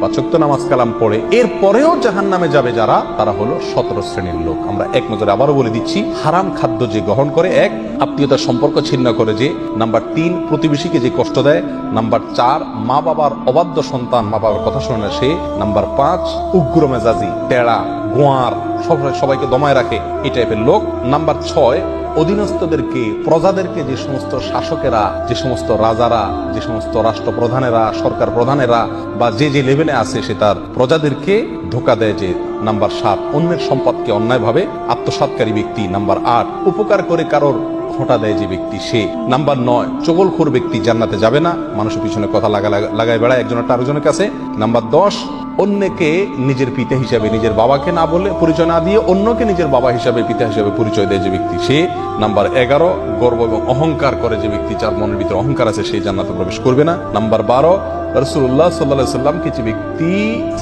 5 ওয়াক্ত নামাজ কালাম পড়ে, এরপরেও জাহান্নামে যাবে যারা, তারা হলো 17 শ্রেণীর লোক। আমরা এক নজরে আবারও বলে দিচ্ছি, হারাম খাদ্য যে গ্রহণ করে, 1 আত্মীয়তার সম্পর্ক ছিন্ন করে যে, নাম্বার 3 প্রতিবেশীকে যে কষ্ট দেয়, নাম্বার 4 মা বাবার অবাধ্য সন্তান, মা বাবার কথা শোনে না সে, নাম্বার 5 উগ্র মেজাজি, তেড়া, গোয়ার, সবাইকে দমায় রাখে, এই টাইপের লোক। নাম্বার 6 অধীনস্থদেরকে, প্রজাদেরকে, যে সমস্ত শাসকেরা, যে সমস্ত রাজারা, যে সমস্ত রাষ্ট্রপ্রধানেরা, সরকার প্রধানেরা বা যে যে লেভেলে আছে সে তার প্রজাদেরকে ধোকা দেয় যে। নাম্বার 7 অন্যের সম্পদকে অন্যায়ভাবে আত্মসাৎকারী ব্যক্তি। নাম্বার 8 উপকার করে কারোর খোঁটা দেয় যে ব্যক্তি সে। নাম্বার 9 চগলখোর ব্যক্তি জান্নাতে যাবে না, মানুষের পিছনে কথা লাগায় বেড়ায় একজনের আরেকজনের কাছে। নাম্বার 10 অন্যকে নিজের পিতা হিসাবে, নিজের বাবাকে না বলে, পরিচয় না দিয়ে অন্যকে নিজের বাবা হিসাবে, পিতা হিসাবে পরিচয় দেয় যে ব্যক্তি সে। নাম্বার 11 গর্ব এবং অহংকার করে যে ব্যক্তি, যার মনের ভিতরে অহংকার আছে, সেই জান্নাতে প্রবেশ করবে না। নাম্বার 12 রাসূলুল্লাহ সাল্লাল্লাহু আলাইহি সাল্লামকে যে ব্যক্তি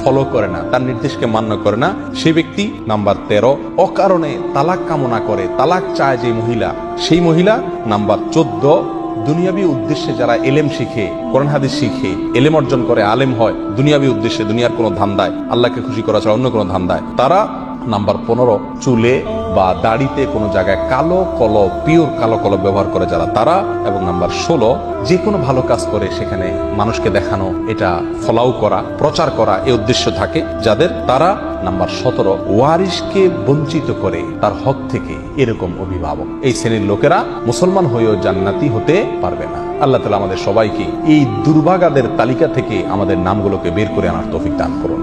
ফলো করে না, তার নির্দেশকে মান্য করে না, সেই ব্যক্তি। নাম্বার 13 অকারণে তালাক কামনা করে, তালাক চায় যে মহিলা, সেই মহিলা। নাম্বার 14 দুনিয়াবী উদ্দেশ্যে যারা এলেম শিখে, কোরআন হাদিস শিখে, এলেম অর্জন করে, আলেম হয় দুনিয়াবী উদ্দেশ্যে, দুনিয়ার কোনো ধান্দায়, আল্লাহকে খুশি করা ছাড়া অন্য কোনো ধান্দায়, তারা। নাম্বার 15 চুলে বা দাড়িতে কোনো জায়গায় কালো কলব, পিওর কালো কলব ব্যবহার করে যারা, তারা। এবং নাম্বার 16 যে কোনো ভালো কাজ করে সেখানে মানুষকে দেখানো, এটা ফলাও করা, প্রচার করা, এই উদ্দেশ্য থাকে যাদের, তারা। নাম্বার 17 ওয়ারিশকে বঞ্চিত করে তার হক থেকে, এরকম অভিভাবক। এই শ্রেণীর লোকেরা মুসলমান হয়েও জান্নাতি হতে পারবে না। আল্লাহ তাআলা আমাদের সবাইকে এই দুর্ভাগাদের তালিকা থেকে আমাদের নামগুলোকে বের করে আনার তৌফিক দান করুন।